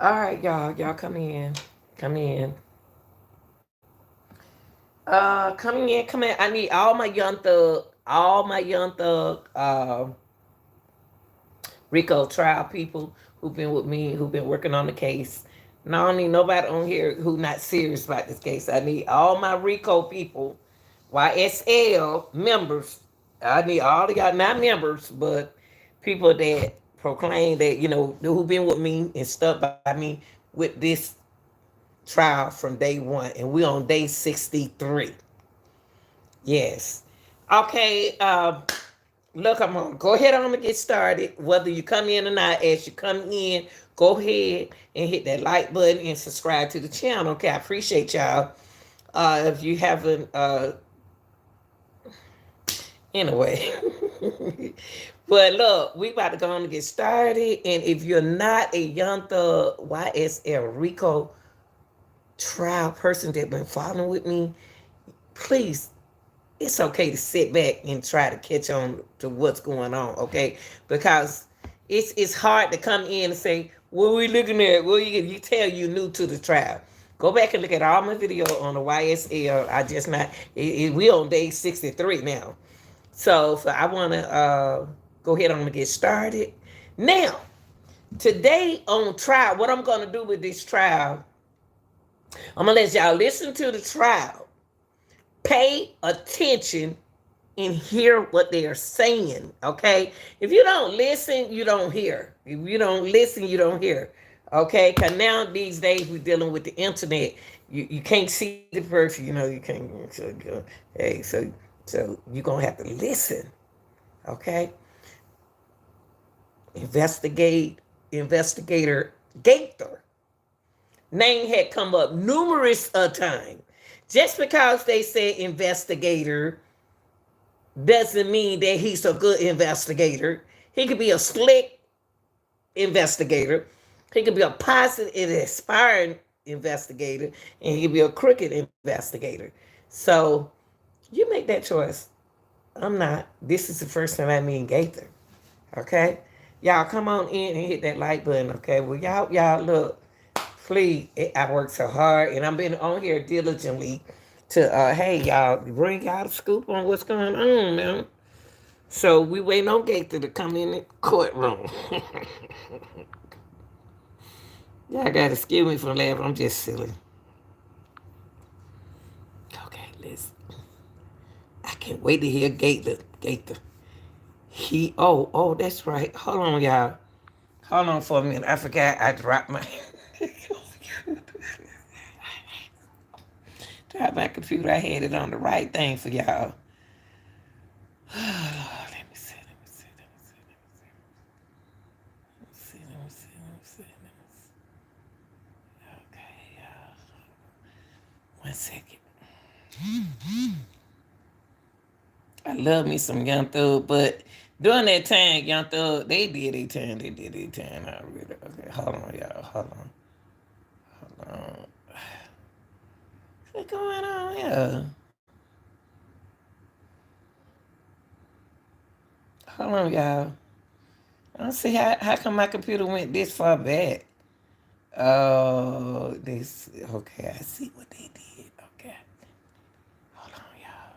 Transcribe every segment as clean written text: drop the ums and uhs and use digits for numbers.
All right, y'all. Y'all come in. Come in. Coming in, come in. I need all my young thug, RICO trial people who've been with me, who've been working on the case. And I don't need nobody on here who not serious about this case. I need all my RICO people, YSL members. I need all of y'all, not members, but people that proclaim that, who've been with me and stuck by me with this trial from day one. And we're on day 63. Yes. Okay, look, I'm gonna go ahead on and get started. Whether you come in or not, as you come in, go ahead and hit that like button and subscribe to the channel. Okay, I appreciate y'all. If you haven't, anyway. But look, we about to go on and get started. And if you're not a Young Thug YSL RICO trial person that been following with me, please, it's okay to sit back and try to catch on to what's going on, okay? Because it's hard to come in and say, what are we looking at? Well, you tell you new to the trial. Go back and look at all my video on the YSL. I just not, we on day 63 now. So I want to go ahead and get started. Now, today on trial, what I'm going to do with this trial, I'm going to let y'all listen to the trial. Pay attention and hear what they are saying, okay? If you don't listen, you don't hear. If you don't listen, you don't hear, okay? Because now these days we're dealing with the internet. You can't see the person, you can't. So you're going to have to listen, okay? Investigator Gator name had come up numerous a time. Just because they say investigator doesn't mean that he's a good investigator. He could be a slick investigator. He could be a positive and aspiring investigator. And he could be a crooked investigator. So you make that choice. I'm not. This is the first time I meet Gator. Okay? Y'all come on in and hit that like button, okay? Well, y'all look, please, I work so hard and I've been on here diligently to, hey, y'all, bring y'all the scoop on what's going on, man. So we waiting on Gator to come in the courtroom. Y'all got to excuse me for laughing. I'm just silly. Okay, listen. I can't wait to hear Gator. That's right. Hold on, y'all. Hold on for a minute. I forgot I dropped my computer. I had it on the right thing for y'all. Let me see. Okay, y'all. 1 second. I love me some Young Thug, but during that time, Young Thug, they did their time. I really, okay, hold on, y'all. Hold on. What's going on here? Hold on, y'all. I don't see how come my computer went this far back. Oh, okay, I see what they did. Okay. Hold on, y'all.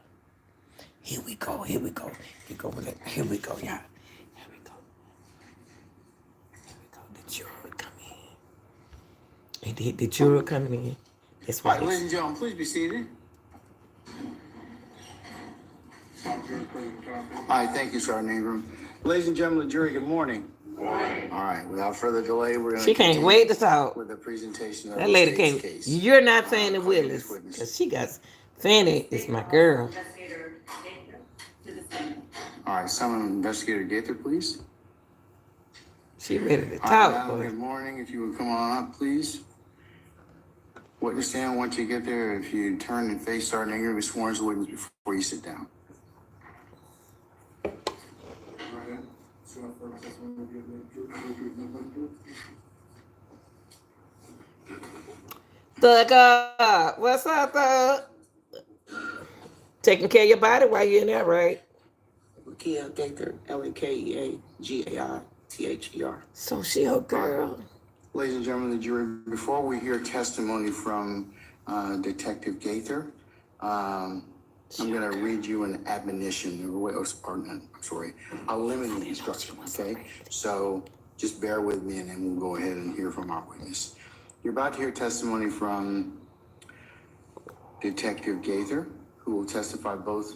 Here we go. Here we go, y'all. Here we go. The juror coming in. The juror coming in. That's right. Ladies and gentlemen, please be seated. All right, thank you, Sergeant Ingram. Ladies and gentlemen, the jury, good morning. All right, without further delay, we're going to. She can't wait to talk with the presentation of that lady the can't. case. You're not Fannie Willis, because she got Fannie is my girl. All right, summon Investigator Gator, please. She ready to talk. Right, good morning. If you would come on up, please. Witness stand. Once you get there, if you turn and face Sergeant Ingram, be sworn as a witness before you sit down. Thug, what's up, Thug? Taking care of your body while you're in there, right? Lakeia Gaither, Lakeagather. So she a girl. Ladies and gentlemen of the jury, before we hear testimony from Detective Gaither, I'm going to read you an admonition, a limiting instruction, okay? So just bear with me and then we'll go ahead and hear from our witness. You're about to hear testimony from Detective Gaither, who will testify both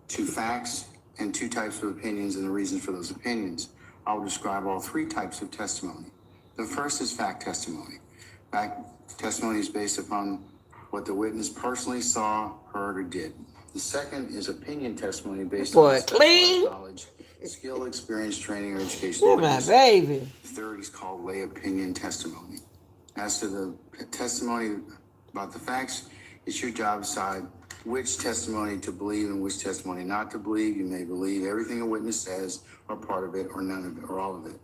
to facts and two types of opinions and the reasons for those opinions. I will describe all three types of testimony. The first is fact testimony. Fact testimony is based upon what the witness personally saw, heard, or did. The second is opinion testimony based on clean knowledge, skill, experience, training, or education. You're my baby. The third is called lay opinion testimony. As to the testimony about the facts, it's your job to decide which testimony to believe and which testimony not to believe. You may believe everything a witness says, or part of it, or none of it, or all of it.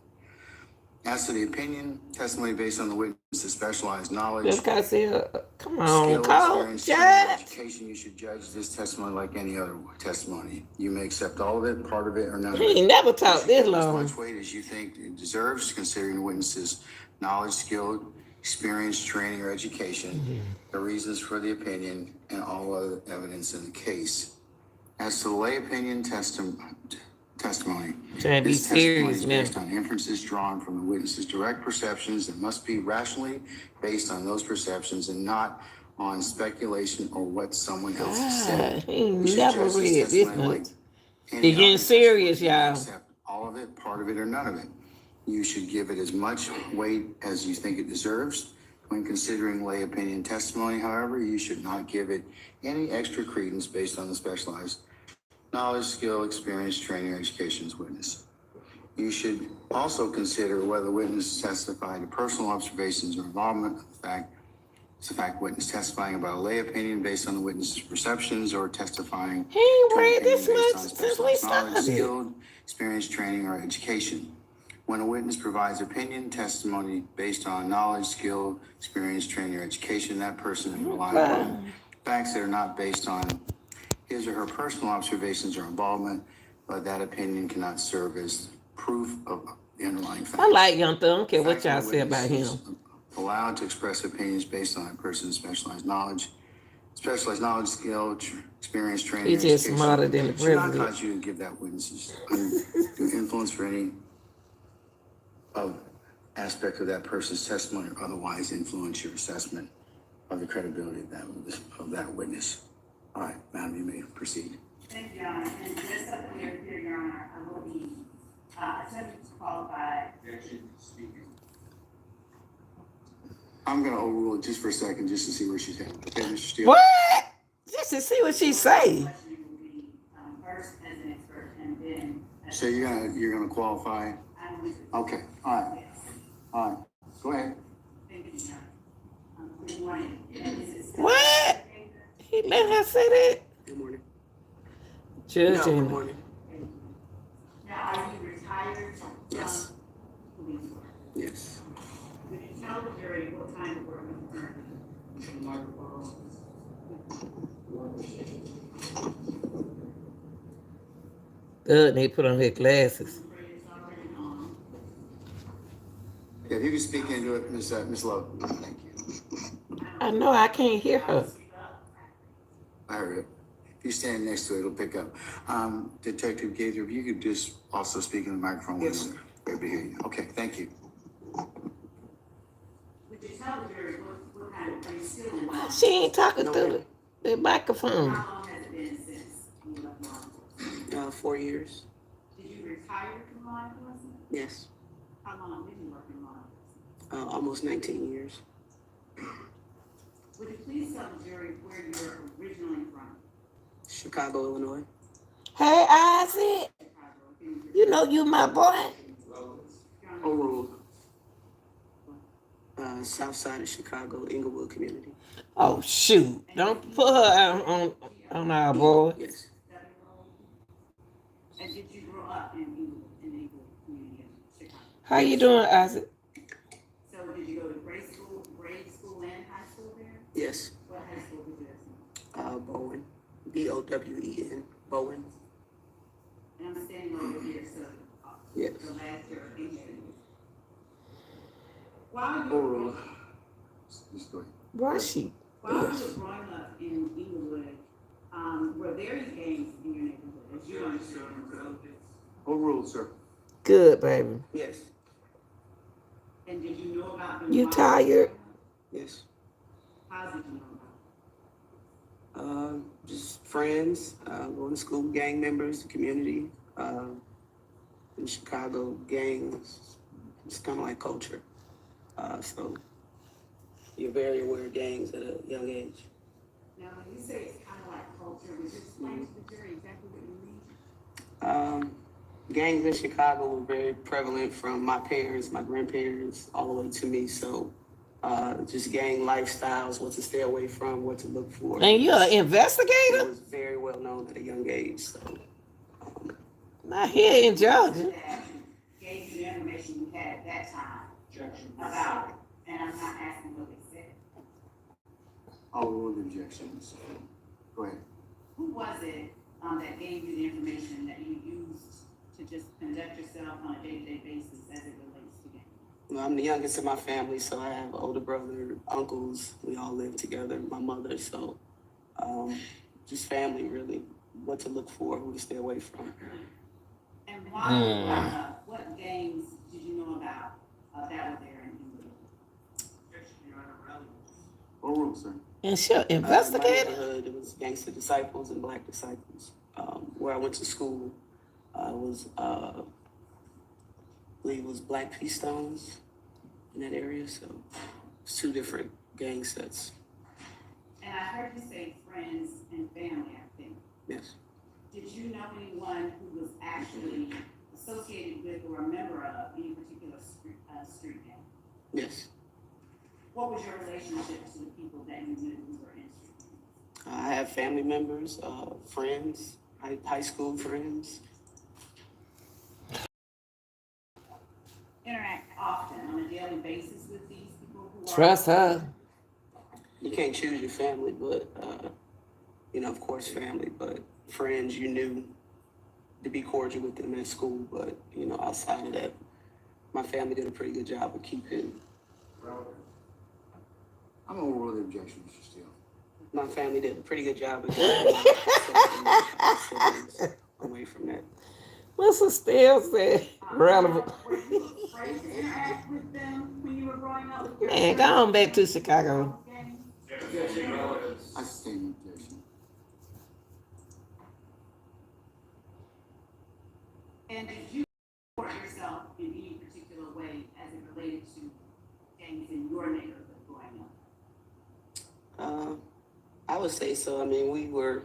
As to the opinion, testimony based on the witness's specialized knowledge, come on, skill, experience, training, education, you should judge this testimony like any other testimony. You may accept all of it, part of it, or none of it. He ain't never talked this long. As much weight as you think it deserves, considering the witness's knowledge, skill, experience, training, or education, the reasons for the opinion, and all other evidence in the case. As to the lay opinion testimony, Trying to be this testimony serious is now. based on inferences drawn from the witness's direct perceptions that must be rationally based on those perceptions and not on speculation or what someone else has said. He ain't You should never judge read this testimony much. like any He getting other serious, testimony. You y'all. accept all of it, part of it, or none of it. You should give it as much weight as you think it deserves. When considering lay opinion testimony, however, you should not give it any extra credence based on the specialized knowledge, skill, experience, training, or education as witness. You should also consider whether the witness testified to personal observations or involvement of the fact. It's a fact witness testifying about a lay opinion based on the witness's perceptions or testifying He ain't to an read opinion this based much on since we specialized knowledge, started. skill, experience, training, or education. When a witness provides opinion testimony based on knowledge, skill, experience, training, or education, that person is relying on facts that are not based on his or her personal observations or involvement, but that opinion cannot serve as proof of the underlying facts. I like Young Thug. I don't care what y'all Fact say about him. witnesses allowed to express opinions based on a person's specialized knowledge, skill, experience, training, He's or just education. smarter than the Should not president. cause you to give that witness's undue influence for any of aspect of that person's testimony or otherwise influence your assessment of the credibility of that witness. All right, madam, you may proceed. Thank you, Your Honor. And just so clear here, Your Honor, I will be attempting to qualify. I'm going to overrule it just for a second, just to see where she's headed. Okay, Mr. Steele? What? Just to see what she say. You will be first as an expert and then. So you're gonna qualify? I'm going to. Okay, all right, Yes. all right. Go ahead. Thank you, Your Honor. Good morning. And this is- What? He let her say that? Good morning. Judge No, good him. morning. Now, are you retired? Yes. Police work? Yes. Would you tell the jury what kind of work you currently Good, they put on her glasses. Yeah, if you can speak into it, Miss Love. Thank you. I know I can't hear her. I heard it. If you stand next to it, it'll pick up. Detective Gaither, if you could just also speak in the microphone. Yes. We're able to hear you. Okay, thank you. Would you tell the jury what kind of, are you still in law? She ain't talking through the microphone. How long has it been since you left law enforcement? 4 years. Did you retire from law enforcement? Yes. How long did you work in law enforcement? Almost 19 years. Would you please tell the jury where you're originally from? Chicago, Illinois. Hey, Isaac. Chicago. You know you my boy. Overruled. South side of Chicago, Inglewood community. Oh, shoot. Don't put her on our boy. Yes. And did you grow up in Englewood community of Chicago? How you doing, Isaac? So did you go to grade school and high school there? Yes. What high school did you attend? Bowen. Bowen. Bowen. And I'm standing over here, so Yes. the last year of English. While you Oral. were, Just go ahead. Why she? while you were growing up in Inglewood, were there any gangs in your neighborhood? As you understand? Overruled, sir. Good, baby. Yes. And did you know about them? You while tired? were growing up? Yes. How did you know about them? Just friends, going to school, gang members, the community, in Chicago, gangs. It's kind of like culture. So you're very aware of gangs at a young age. Now, when you say it's kind of like culture, would you explain to the jury exactly what you mean? Gangs in Chicago were very prevalent from my parents, my grandparents, all the way to me. So just gang lifestyles, what to stay away from, what to look for. And you're an It investigator? was very well known at a young age. So Not here in Georgia. That gave you the information you had at that time about, and I'm not asking what they said. I'll rule the objections. Go ahead. Who was it that gave you the information that you used to just conduct yourself on a day-to-day basis as it relates to gangs? I'm the youngest in my family, so I have an older brother, uncles. We all live together. My mother, so just family, really. What to look for, who to stay away from. And while you were growing up, what gangs did you know about that were there in England? Overruled, sir. And she an My investigator? neighborhood, it was Gangster Disciples and Black Disciples. Where I went to school, was I believe it was Black Pea Stones in that area. So it's two different gang sets. And I heard you say friends and family, I think. Yes. Did you know anyone who was actually associated with or a member of any particular street gang? Yes. What was your relationship to the people that you knew who were in street gangs? I have family members, friends, high school friends. Interact often on a daily basis with these people who are. Trust her. You can't choose your family, but of course, family, but friends you knew to be cordial with them at school. But outside of that, my family did a pretty good job of keeping I'm gonna overrule the objection, Mr. Steele. my family did a pretty good job of keeping siblings away from that. Mr. Steele said relevant. Were you afraid to interact with them when you were growing up? With your Man, go on back to Chicago. gangs? I sustain the objection. And did you support yourself in any particular way as it related to gangs in your neighborhood growing up? I would say so. I mean, we were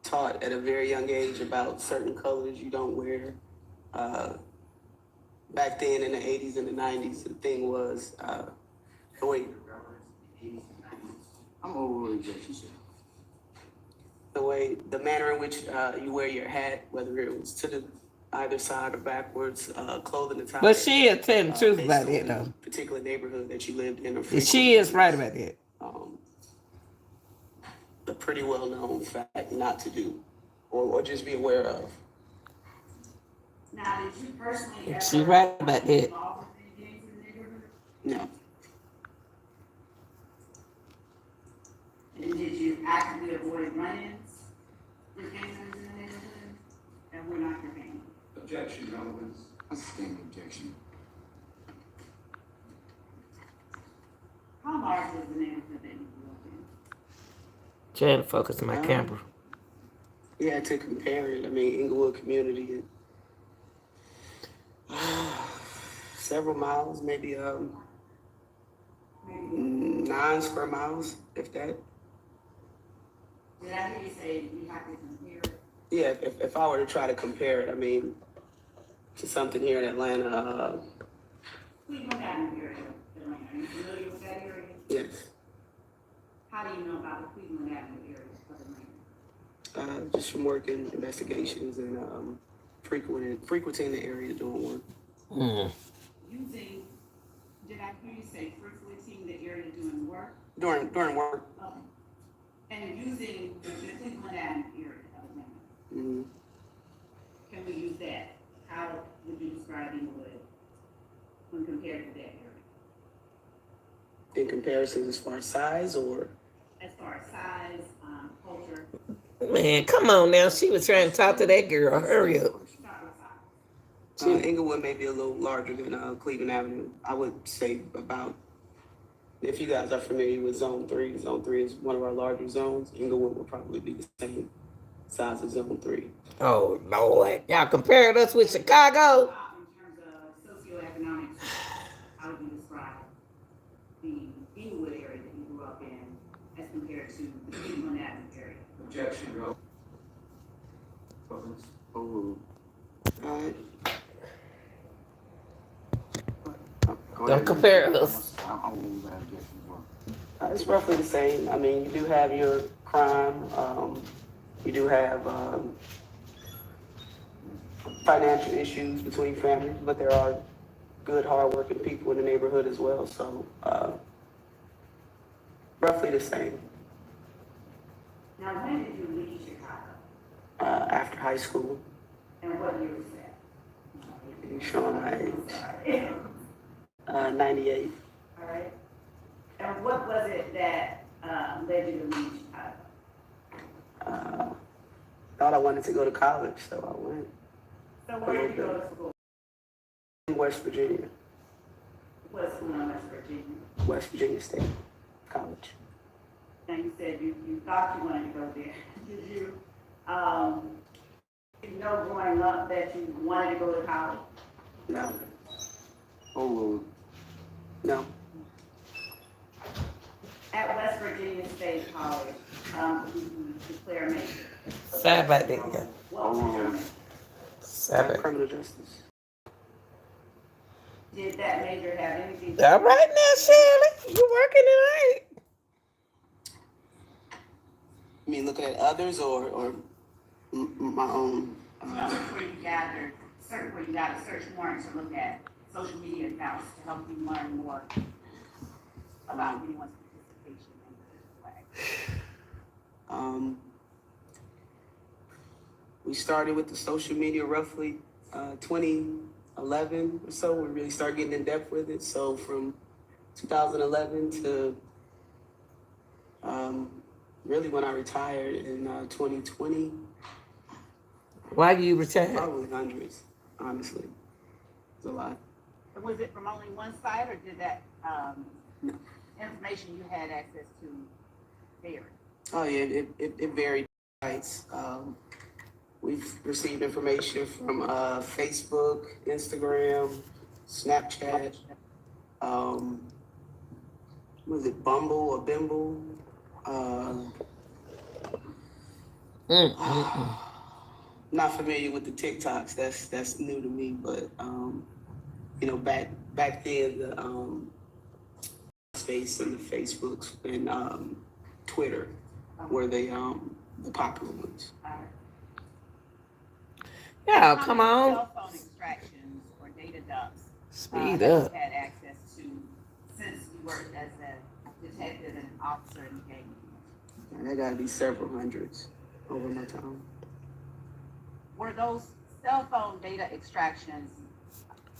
taught at a very young age about certain colors you don't wear. Back then in the 80s and the 90s, the thing was, I'm overrule the objection, sir. the manner in which you wear your hat, whether it was to the either side or backwards, clothing attire. But she is telling the truth based about on that, the though. particular neighborhood that you lived in. Or She is right about that. A pretty well-known fact not to do, or just be aware of. Now, did you personally ever She right about that. get involved with any gangs in the neighborhood? No. And did you actively avoid run-ins with gang members in the neighborhood? And we're not your gang. Objection, relevance. I sustain the objection. How large was the neighborhood that you grew up in? Trying to focus on my camera. We had to compare it. I mean, Inglewood community, several miles, maybe 9 square miles, if that. Did I hear you say you have to compare it? Yeah, if I were to try to compare it, I mean, to something here in Atlanta, Cleveland Avenue area, Atlanta. Are you familiar with that area? yes. How do you know about the Cleveland Avenue area of Atlanta? Just from working investigations and frequenting the area doing work. Using, did I hear you say frequenting the area doing work? During work. Okay. And using the Cleveland Avenue area of Atlanta. Mm-hmm. Can we use that? How would you describe Inglewood when compared to that area? In comparison as far as size or? As far as size, culture, Man, come on now. She was trying to talk to that girl. Hurry up. start with size. Inglewood may be a little larger than Cleveland Avenue. I would say about, if you guys are familiar with Zone 3 is one of our larger zones. Inglewood will probably be the same size as Zone 3. Oh, Lord. Y'all compared us with Chicago? In terms of socioeconomics, how would you describe the Inglewood area that you grew up in as compared to the Cleveland Avenue area? Objection, go. Oh. All right. Don't compare us. I'll move that objection as well. It's roughly the same. I mean, you do have your crime. You do have financial issues between families, but there are good, hardworking people in the neighborhood as well. So, roughly the same. Now, when did you leave Chicago? After high school, And what year was that? you showing my age. Sorry. 98. All right. And what was it that led you to leave Chicago? Thought I wanted to go to college, so I went. So where did you go to school? In West Virginia, What school in West Virginia? West Virginia State College. And you said you thought you wanted to go there. Did you know growing up that you wanted to go to college? No, Oh, no. At West Virginia State College, you declare a major. Side by that, yeah. What was your major? Side by. Criminal justice. Did that major have anything? All right now, Shirley. You working tonight? I mean, looking at others or my own. Where you gathered, where you got a search warrant to look at social media accounts to help you learn more about anyone's participation in the flag. We started with the social media roughly 2011 or so. We really started getting in depth with it. So from 2011 to really when I retired in 2020, Why you retired? probably hundreds, honestly. It's a lot. Was it from only one site, or did that information you had access to vary? Oh yeah, it varied sites. We've received information from Facebook, Instagram, Snapchat, was it Bumble or Bimble? Not familiar with the TikToks. That's new to me, but you know, back then the space and the Facebooks and Twitter were the popular ones. Yeah, come on. Cell phone extractions or data dumps Speed that up. you had access to since you worked as a detective and officer in the gang? And there gotta be several hundreds over my time. Were those cell phone data extractions?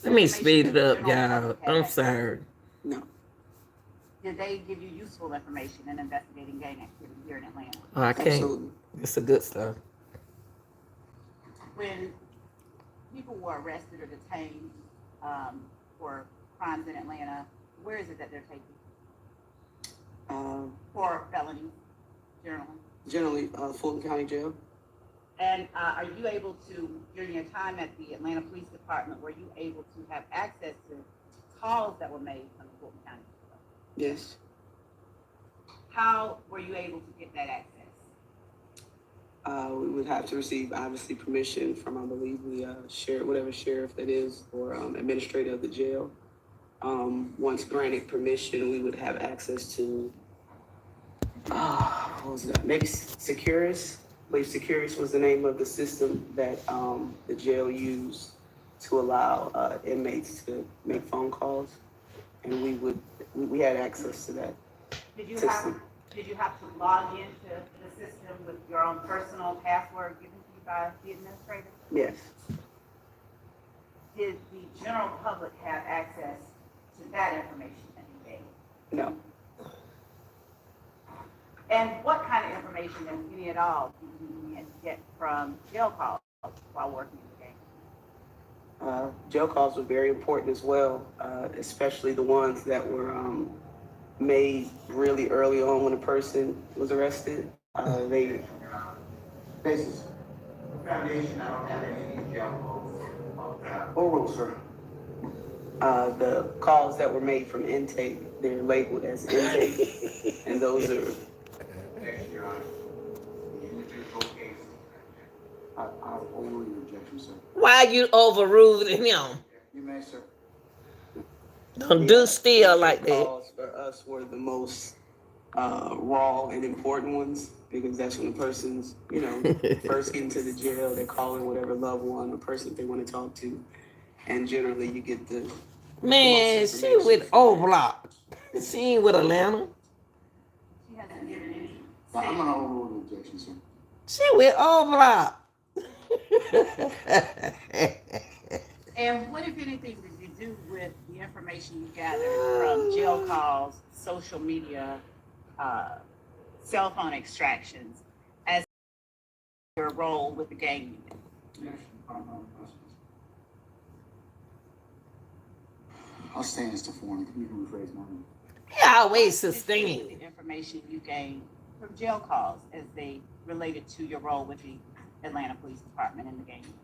Let me speed it up, General y'all. public had I'm access? sorry. No. Did they give you useful information in investigating gang activity here in Atlanta? Oh, I can't. Absolutely. It's the good stuff. When people were arrested or detained for crimes in Atlanta, where is it that they're taken? For felonies, Generally, Fulton County Jail. And are you able to, during your time at the Atlanta Police Department, were you able to have access to calls that were made from the Fulton County Jail? Yes. How were you able to get that access? We would have to receive, obviously, permission from, I believe, the sheriff, whatever sheriff that is, or administrator of the jail. Once granted permission, we would have access to, what was that? Maybe Securus. I believe Securus was the name of the system that the jail used to allow inmates to make phone calls, and we had access to that. Did you system. have to log into the system with your own personal password given to you by the administrator? Yes. Did the general public have access to that information that you gave? No. And what kind of information, if any at all, do you get from jail calls while working in the gang? Jail calls were very important as well, especially the ones that were made really early on when a person was arrested. They Basis. Foundation, I don't have any jail oral, sir. the calls that were made from intake, they're labeled as intake, and those are. Next, Your Honor. The individual case. I'll overrule your objection, sir. Why you overruling him? You may, sir. Don't do still like that. Calls for us were the most raw and important ones because that's when the person's, first getting to the jail, they're calling whatever loved one or person that they want to talk to, and generally you get the Man, she with O Block. She ain't with Atlanta. She hasn't given any I'm gonna overrule the objection, sir. She with O Block. And what, if anything, did you do with the information you gathered from jail calls, social media, cell phone extractions, as your role with the gang unit? I'll stand as to form. You can rephrase mine. He always What did you do with sustained. the information you gained from jail calls as they related to your role with the Atlanta Police Department and the gang unit?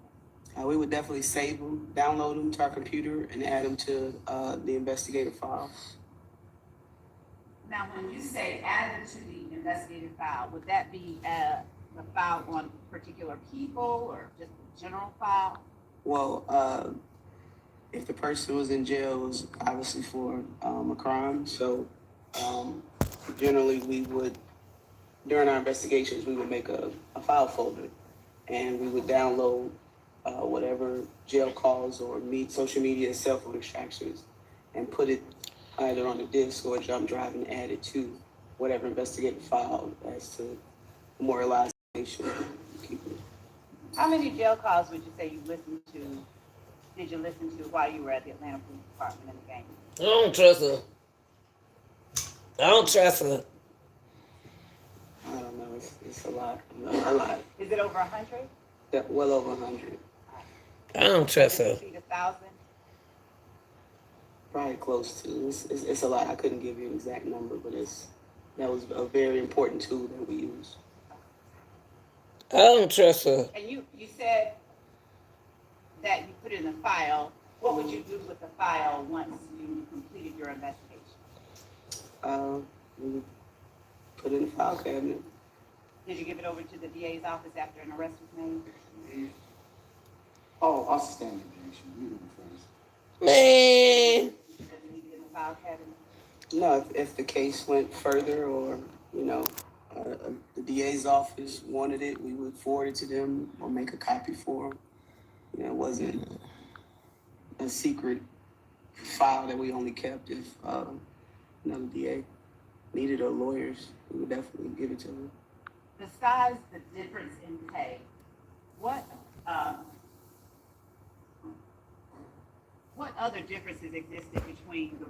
we would definitely save them, download them to our computer, and add them to the investigator file. Now, when you say added to the investigative file, would that be the file on particular people or just a general file? Well, if the person was in jail, it was obviously for a crime. So generally, we would, during our investigations, we would make a file folder, and we would download whatever jail calls or social media, cell phone extractions, and put it either on a disk or a jump drive and add it to whatever investigative file as to memorialize information. How many jail calls would you say you listened to? Did you listen to while you were at the Atlanta Police Department and the gang? I don't trust her. I don't trust her. I don't know. It's a lot. A lot. Is it over 100? Yeah, well over 100. I don't trust Did you her. see 1,000? Probably close to. It's a lot. I couldn't give you an exact number, but that was a very important tool that we used. I don't trust her. And you said that you put it in a file. What would you do with the file once you completed your investigation? We would put it in the file cabinet. Did you give it over to the DA's office after an arrest was made? Oh, I'll sustain the objection. You can rephrase. Man. Does it need it in the file cabinet? No, if the case went further or, the DA's office wanted it, we would forward it to them or make a copy for them. It wasn't a secret file that we only kept if another DA needed or lawyers. We would definitely give it to them. Besides the difference in pay, what other differences existed between your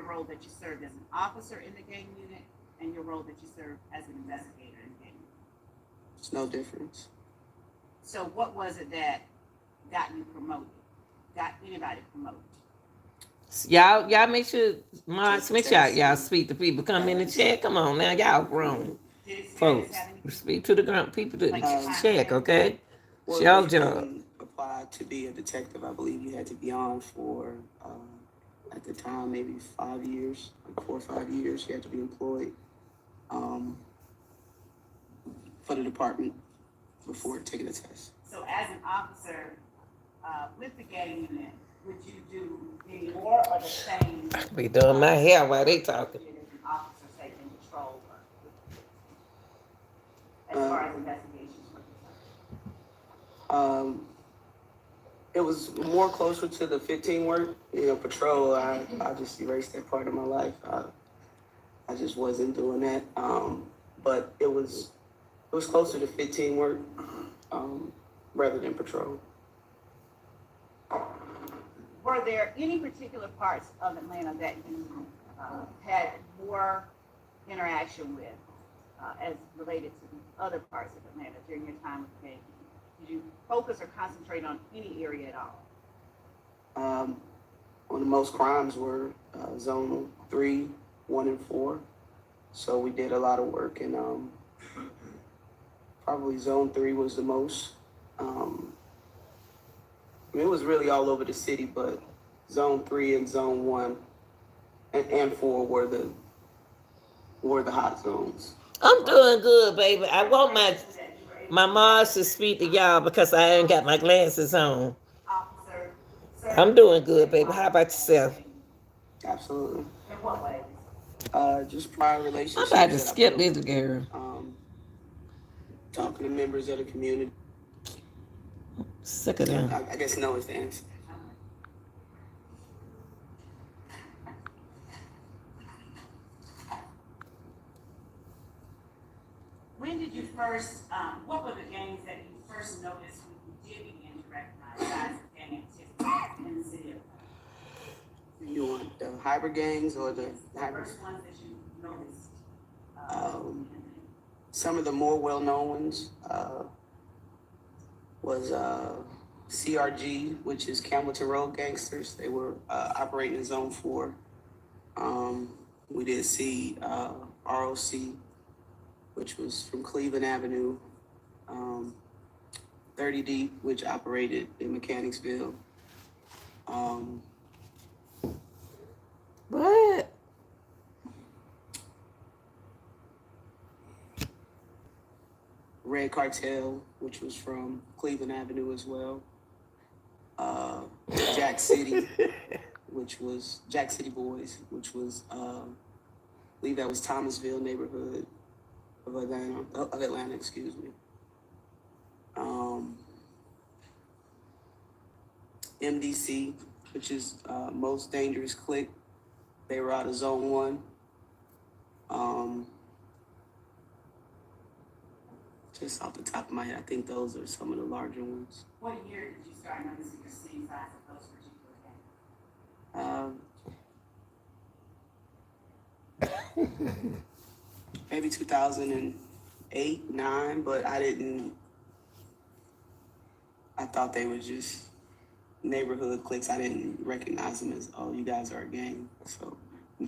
role that you served as an officer in the gang unit and your role that you served as an investigator in the gang unit? There's no difference. So what was it that got you promoted? Got anybody promoted? Y'all make sure Mark Smith, y'all speak to people. Come in and check. Come on now, y'all grown Did experience folks. have any? Speak to the grown people to check, okay? It's Well, your if job. you applied to be a detective, I believe you had to be on for, at the time, maybe 5 years, like 4 or 5 years. You had to be employed for the department before taking the test. So as an officer with the gang unit, would you do any more or the same? Be doing my hair while they talking. As an officer, say, in patrol work, as far as investigations were concerned? It was more closer to the 15 work. Patrol, I just erased that part of my life. I just wasn't doing that. But it was closer to 15 work rather than patrol. Were there any particular parts of Atlanta that you had more interaction with as related to the other parts of Atlanta during your time with the game? Did you focus or concentrate on any area at all? One of the most crimes were zone 3, 1, and 4. So we did a lot of work, and probably zone 3 was the most. It was really all over the city, but zone 3 and zone 1 and 4 were the hot zones. I'm doing good, baby. I want my Mars to speak to y'all because I ain't got my glasses on. Officer, I'm doing good, baby. How about yourself? Absolutely. in what ways? Just prior I'm relationships. about to that I skip built, this girl. talking to members of the community. Sick of them. I guess no is the answer. When did you first, what were the gangs that you first noticed when you did begin to recognize signs of gang activity in the city of Atlanta? You want the hybrid gangs or the The hybrid? first ones that you noticed? Some of the more well-known ones was CRG, which is Campbellton Road Gangsters. They were operating in Zone 4. We did see ROC, which was from Cleveland Avenue. 30 Deep, which operated in Mechanicsville. What? Red Cartel, which was from Cleveland Avenue as well. Jack City, which was Jack City Boys, which was I believe that was Thomasville neighborhood of Atlanta, excuse me. MDC, which is Most Dangerous Clique. They were out of Zone 1. Just off the top of my head, I think those are some of the larger ones. What year did you start noticing the seeing signs of those particular gangs? Maybe 2008, 9, but I thought they were just neighborhood cliques. I didn't recognize them as, oh, you guys are a gang. So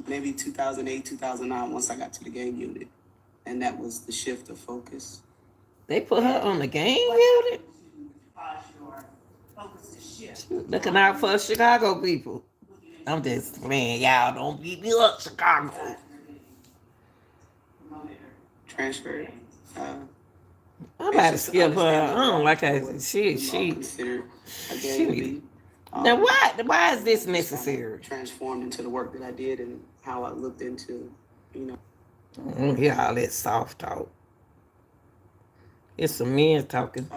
maybe 2008, 2009, once I got to the gang unit. And that was the shift of focus. They put her on the gang What unit? happened to cause your focus to shift? Looking out for Chicago people. I'm just playing. Y'all don't beat me up, Chicago. Transferred. I'm about to skip her. I don't like her. She. Considered a gang to be. Now, why is this necessary? Transformed into the work that I did and how I looked into, I don't hear all that soft talk. It's some men talking.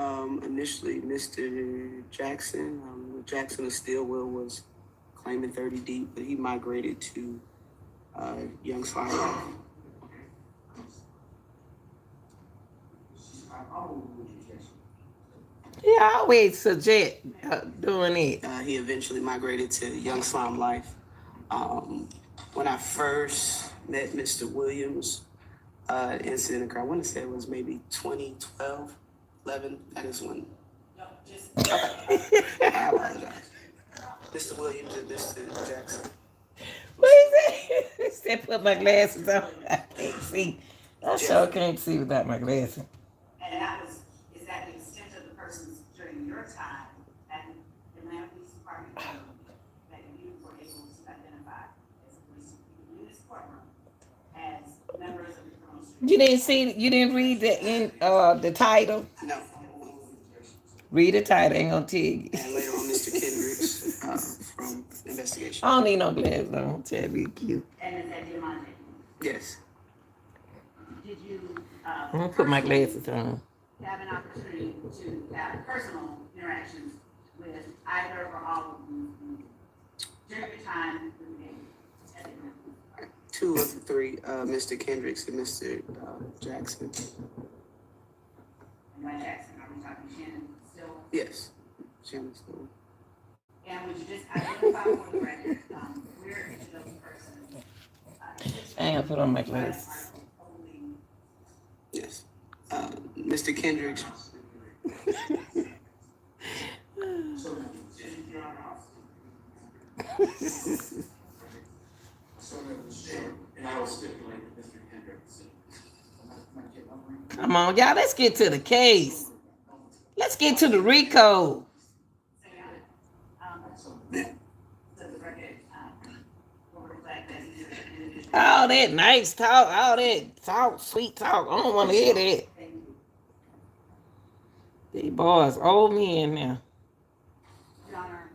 Initially, Mr. Jackson, Jackson of Stillwell was claiming 30 Deep, but he migrated to Young Slime. He always suggest doing it. He eventually migrated to Young Slime Life. When I first met Mr. Williams, incident occurred. I want to say it was maybe 2012, 11. That is when. No, just Okay. I apologize. Mr. Williams and Mr. Jackson. What is it? He said, put my glasses on. I can't see. I sure can't see without my glasses. and that was, is that the extent of the persons during your time at the Atlanta Police Department that you were able to identify as police people in this courtroom as members of the criminal street? You didn't read the title? No. Read the title, ain't gonna tell you. And later on, Mr. Kendricks from Investigation. I don't need no glasses on. Tell me cute. And is that Diamante? Yes. Did you, I'm gonna put my glasses on. have an opportunity to have personal interactions with either or all of them during your time with the gang at the Atlanta Police Department? 2 of the 3, Mr. Kendricks and Mr. Jackson. And by Jackson, are we talking Shannon still? Yes. Shannon Stone. And would you just identify for the record, where each of those persons gotta put on my glasses. Yes. Mr. Kendricks. Come on, y'all. Let's get to the case. Let's get to the RICO. All that nice talk, all that talk, sweet talk. I don't want to hear that. These boys old men now. Your Honor,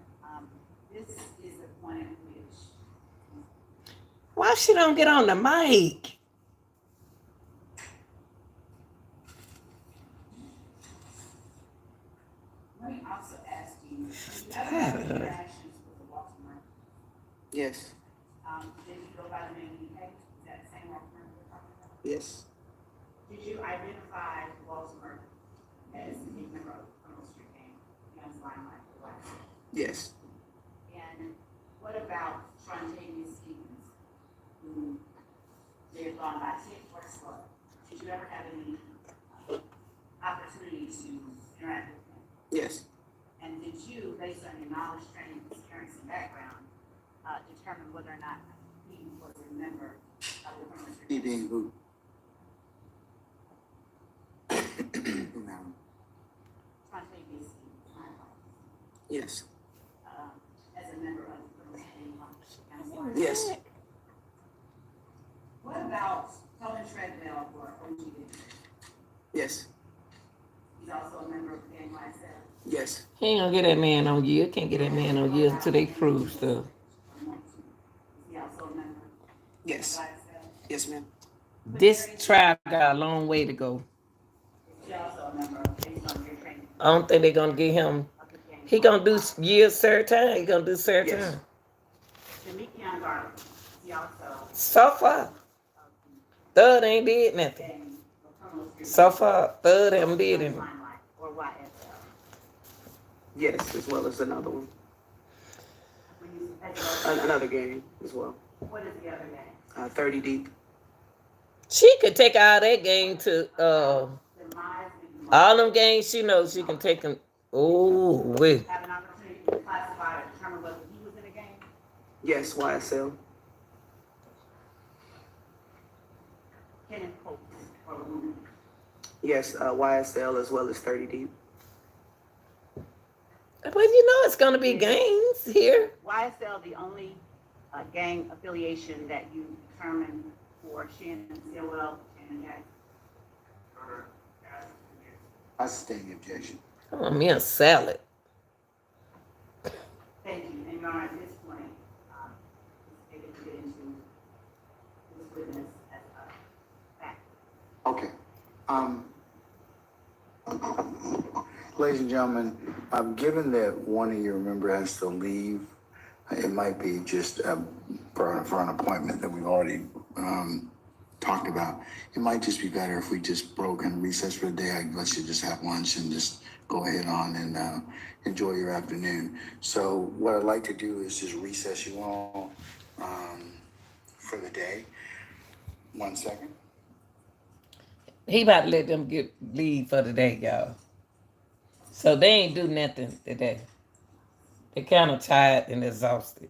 this is the point at which Why she don't get on the mic? let me also ask you, did you have any interactions with the Walter murder? Yes. Did you go by the name of Is that the same Walter murder we're talking about? Yes. Did you identify Walter murder as a member of the criminal street gang against Limelight? Yes. And what about Trontavious Stevens, who they have gone by Ted or Slug? Did you ever have any opportunity to interact with him? Yes. And did you, based on your knowledge, training, experience, and background, determine whether or not he was a member of the criminal street He gang? being who? Who now? Trontavious Stevens, my apologies. Yes. As a member of the criminal street gang. Yes. What about Tony Treadwell or OG? Yes. He's also a member of the gang YSL. Yes. He ain't gonna get that man on you. Can't get that man on you until they prove stuff. He also a member Yes. of YSL. Yes, ma'am. This trial got a long way to go. He also a member of, based on your training, I don't think they're gonna get him. of the gang. He gonna do years served time. He gonna do served Yes. time. Demikion Garland. He also So far, Thug ain't did nothing. gang, the criminal street So far, Thug haven't did anything. Limelight or YSL. Yes, as well as another one. When you, as Another game as well. what is the other gang? 30 deep. She could take all that game to Demise, all them games she knows she can take them. Oh, wait. have an opportunity to classify or determine whether he was in a gang. Yes, YSL. Kenneth Coates or Lou. Yes, YSL as well as 30 deep. Well, you know it's gonna be games here. YSL the only gang affiliation that you determined for Shannon Stilwell and Jackson? I sustain the objection. I want me a salad. Thank you. And Your Honor, at this point, they can get into this witness as a fact. Okay. Ladies and gentlemen, given that one of your members has to leave, it might be just for an appointment that we've already talked about. It might just be better if we just broke and recess for the day. I'd let you just have lunch and just go ahead on and enjoy your afternoon. So what I'd like to do is just recess you all for the day. 1 second. He about to let them leave for the day, y'all. So they ain't do nothing today. They kind of tired and exhausted.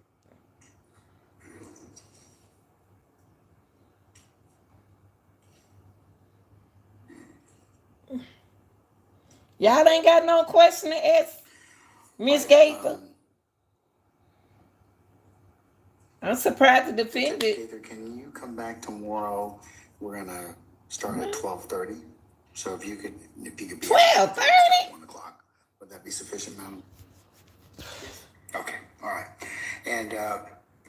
Y'all ain't got no question to ask Miss Gaither. I'm surprised to defend it. Investigator, can you come back tomorrow? We're gonna start at 12:30. So if you could be 12:30? 1 o'clock, would that be sufficient, madam? Okay, all right. And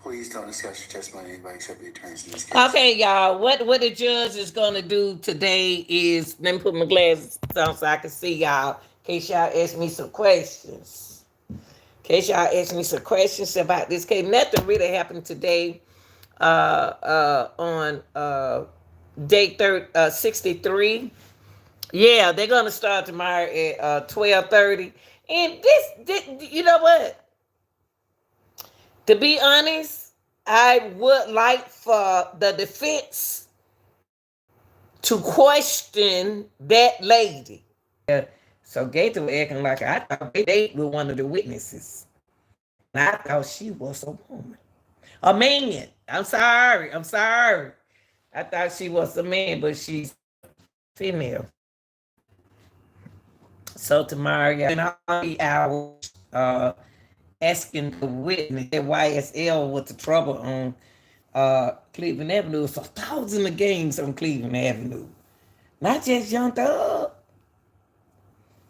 please don't discuss your testimony with anybody except the attorneys in this case. Okay, y'all. What the judge is gonna do today is let me put my glasses on so I can see y'all. In case y'all ask me some questions. About this case. Nothing really happened today. On day 63. Yeah, they're gonna start tomorrow at 12:30. And this, you know what? To be honest, I would like for the defense to question that lady. Yeah. So Gator was acting like I thought they date with one of the witnesses. And I thought she was a woman. A man. I'm sorry. I'm sorry. I thought she was a man, but she's female. So tomorrow, yeah, in all the hours, asking the witness at YSL what the trouble on Cleveland Avenue. So thousands of gangs on Cleveland Avenue. Not just Young Thug.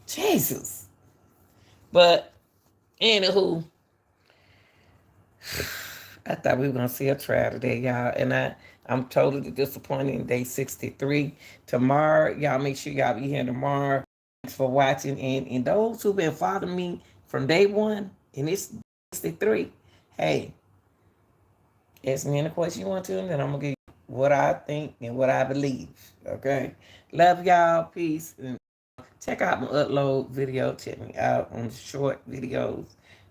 Jesus. But anywho, I thought we were gonna see a trial today, y'all. And I'm totally disappointed in day 63. Tomorrow, y'all make sure y'all be here tomorrow. Thanks for watching. And those who've been following me from day one, and it's 63, hey, ask me any question you want to, and then I'm gonna give you what I think and what I believe. Okay. Love y'all. Peace. And check out my upload video. Check me out on the short videos.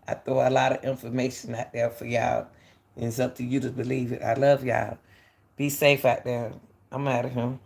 I throw a lot of information out there for y'all. And it's up to you to believe it. I love y'all. Be safe out there. I'm out of here.